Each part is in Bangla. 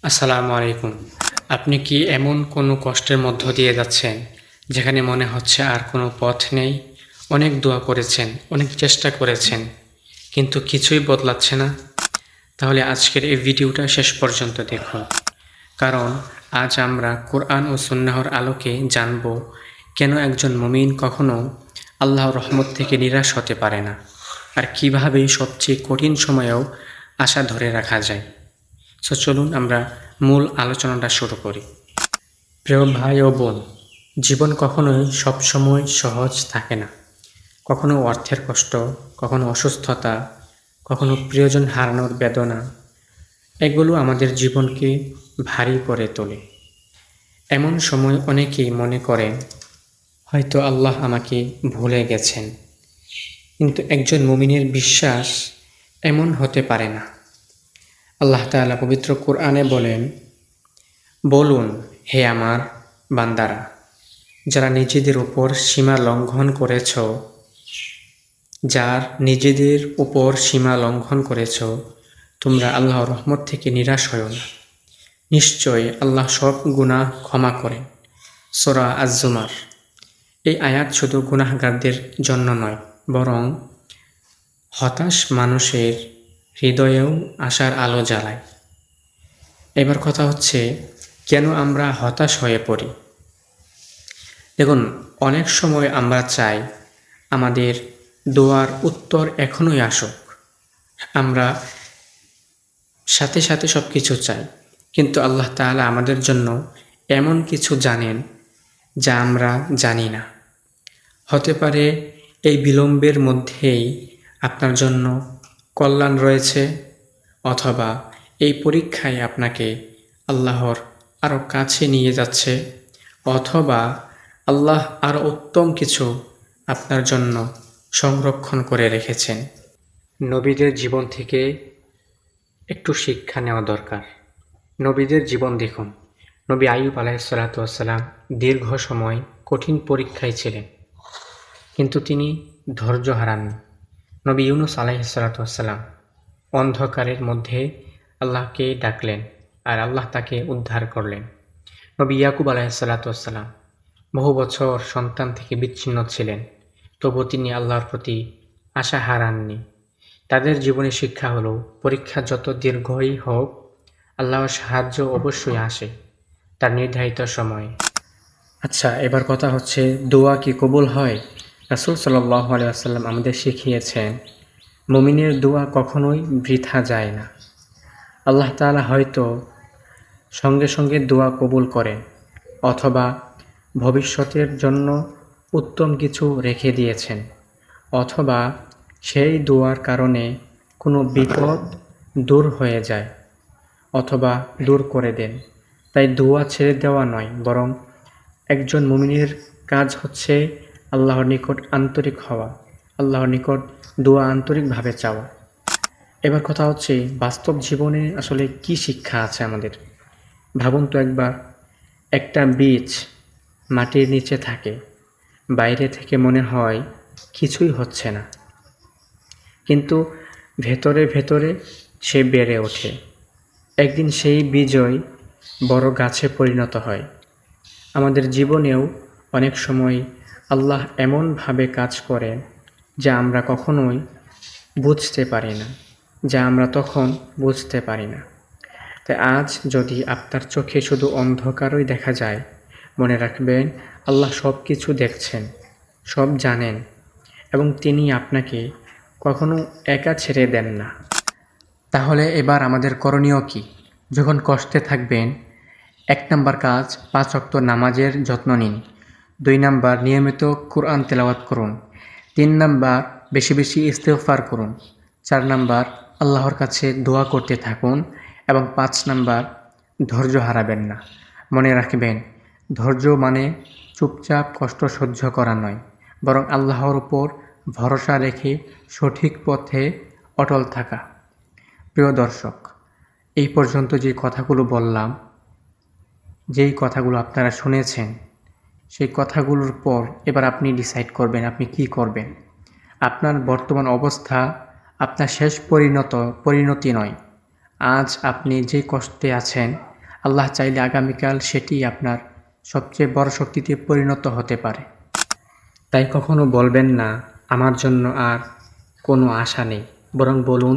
আসসালামু আলাইকুম। আপনি কি এমন কোনো কষ্টের মধ্য দিয়ে যাচ্ছেন, যেখানে মনে হচ্ছে আর কোনো পথ নেই? অনেক দোয়া করেছেন, অনেক চেষ্টা করেছেন, কিন্তু কিছুই বদলাচ্ছে না? তাহলে আজকের এই ভিডিওটা শেষ পর্যন্ত দেখুন। কারণ আজ আমরা কোরআন ও সুন্নাহর আলোকে জানব কেন একজন মুমিন কখনো আল্লাহর রহমত থেকে নিরাশ হতে পারে না, আর কীভাবে সবচেয়ে কঠিন সময়েও আশা ধরে রাখা যায়। চলুন আমরা মূল আলোচনাটা শুরু করি। প্রিয় ভাই ও বোন, জীবন কখনোই সবসময় সহজ থাকে না। কখনো অর্থের কষ্ট, কখনো অসুস্থতা, কখনো প্রিয়জন হারানোর বেদনা, এগুলো আমাদের জীবনকে ভারী করে তোলে। এমন সময় অনেকেই মনে করেন হয়তো আল্লাহ আমাকে ভুলে গেছেন, কিন্তু একজন মুমিনের বিশ্বাস এমন হতে পারে না। আল্লাহ তাআলা পবিত্র কোরআনে বলেন, বলুন হে আমার বান্দারা, যারা নিজেদের উপর সীমা লঙ্ঘন করেছ, তোমরা আল্লাহর রহমত থেকে নিরাশ হও না। নিশ্চয় আল্লাহ সব গুনাহ ক্ষমা করেন। সূরা আজ-জুমার। এই আয়াত শুধু গুনাহগারদের জন্য নয়, বরং হতাশ মানুষের হৃদয়েও আশার আলো জ্বালায়। এবার কথা হচ্ছে, কেন আমরা হতাশ হয়ে পড়ি? দেখুন, অনেক সময় আমরা চাই আমাদের দোয়ার উত্তর এখনই আসুক। আমরা সাথে সাথে সব কিছু চাই, কিন্তু আল্লাহ তাআলা আমাদের জন্য এমন কিছু জানেন যা আমরা জানি না। হতে পারে এই বিলম্বের মধ্যেই আপনার জন্য কল্যাণ রয়েছে, অথবা এই পরীক্ষায় আপনাকে আল্লাহর আরও কাছে নিয়ে যাচ্ছে, অথবা আল্লাহ আরও উত্তম কিছু আপনার জন্য সংরক্ষণ করে রেখেছেন। নবীদের জীবন থেকে একটু শিক্ষা নেওয়া দরকার। নবীদের জীবন দেখুন। নবী আইয়ুব আলাইহিসসালাতু ওয়াসসালাম দীর্ঘ সময় কঠিন পরীক্ষায় ছিলেন, কিন্তু তিনি ধৈর্য হারাননি। নবী ইউনুস আলাইহিসসালাতু ওয়াসসালাম অন্ধকারের মধ্যে আল্লাহকে ডাকলেন, আর আল্লাহ তাকে উদ্ধার করলেন। নবী ইয়াকুব আলাইহিসসালাতু ওয়াসসালাম বহু বছর সন্তান থেকে বিচ্ছিন্ন ছিলেন, তবুও তিনি আল্লাহর প্রতি আশা হারাননি। তাদের জীবনে শিক্ষা হলো, পরীক্ষা যত দীর্ঘই হোক, আল্লাহর সাহায্য অবশ্যই আসে তার নির্ধারিত সময়ে। আচ্ছা, এবার কথা হচ্ছে, দোয়া কি কবুল হয়? রাসূল সাল্লাল্লাহু আলাইহি ওয়াসাল্লাম আমাদের শিখিয়েছেন, মুমিনের দোয়া কখনোই বৃথা যায় না। আল্লাহ তাআলা হয়তো সঙ্গে সঙ্গে দোয়া কবুল করেন, অথবা ভবিষ্যতের জন্য উত্তম কিছু রেখে দিয়েছেন, অথবা সেই দোয়ার কারণে কোনো বিপদ দূর হয়ে যায়, অথবা দূর করে দেন। তাই দোয়া ছেড়ে দেওয়া নয়, বরং একজন মুমিনের কাজ হচ্ছে আল্লাহর নিকট আন্তরিক হওয়া, আল্লাহর নিকট দোয়া আন্তরিকভাবে চাওয়া। এবার কথা হচ্ছে, বাস্তব জীবনে আসলে কি শিক্ষা আছে আমাদের? ভাবুন তো একবার, একটা বীজ মাটির নিচে থাকে, বাইরে থেকে মনে হয় কিছুই হচ্ছে না, কিন্তু ভেতরে ভেতরে সে বেড়ে ওঠে। একদিন সেই বীজই বড় গাছে পরিণত হয়। আমাদের জীবনেও অনেক সময় আল্লাহ এমনভাবে কাজ করেন যা আমরা কখনোই বুঝতে পারি না, তাই আজ যদি আপনার চোখে শুধু অন্ধকারই দেখা যায়, মনে রাখবেন আল্লাহ সব কিছু দেখছেন, সব জানেন, এবং তিনি আপনাকে কখনো একা ছেড়ে দেন না। তাহলে এবার আমাদের করণীয় কি? যখন কষ্টে থাকবেন, 1 নাম্বার কাজ, 5 ওয়াক্ত নামাজের যত্ন নিন। 2 নাম্বার, নিয়মিত কুরআন তেলাওয়াত করুন। 3 নাম্বার, বেশি বেশি ইস্তেগফার করুন। 4 নাম্বার, আল্লাহর কাছে দোয়া করতে থাকুন। এবং 5 নাম্বার, ধৈর্য হারাবেন না। মনে রাখবেন, ধৈর্য মানে চুপচাপ কষ্ট সহ্য করা নয়, বরং আল্লাহর উপর ভরসা রেখে সঠিক পথে অটল থাকা। প্রিয় দর্শক, এই পর্যন্ত যে কথাগুলো বললাম, যেই কথাগুলো আপনারা শুনেছেন, সেই কথাগুলোর পর এবার আপনি ডিসাইড করবেন আপনি কি করবেন। আপনার বর্তমান অবস্থা আপনার শেষ পরিণতি নয়। আজ আপনি যে কষ্টে আছেন, আল্লাহ চাইলে আগামীকাল সেটি আপনার সবচেয়ে বড় শক্তিতে পরিণত হতে পারে। তাই কখনো বলবেন না আমার জন্য আর কোনো আশা নেই, বরং বলুন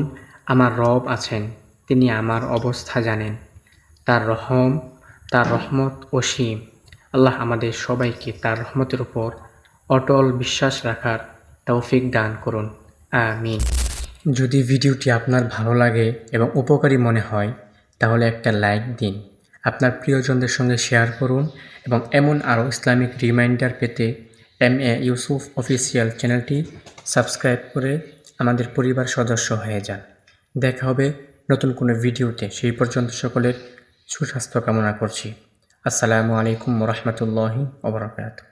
আমার রব আছেন, তিনি আমার অবস্থা জানেন, তার রহমত অসীম। আল্লাহ আমাদের সবাইকে তার রহমতের উপর অটল বিশ্বাস রাখার তৌফিক দান করুন, আমিন। যদি ভিডিওটি আপনার ভালো লাগে এবং উপকারী মনে হয় তাহলে একটা লাইক দিন, আপনার প্রিয়জনদের সঙ্গে শেয়ার করুন এবং এমন আরও ইসলামিক রিমাইন্ডার পেতে MA ইউসুফ অফিসিয়াল চ্যানেলটি সাবস্ক্রাইব করে আমাদের পরিবার সদস্য হয়ে যান। দেখা হবে নতুন কোনো ভিডিওতে, সেই পর্যন্ত সকলের সুস্বাস্থ্য কামনা করছি। আসসালামু আলাইকুম ওয়া রাহমাতুল্লাহি ওয়া বারাকাতুহু।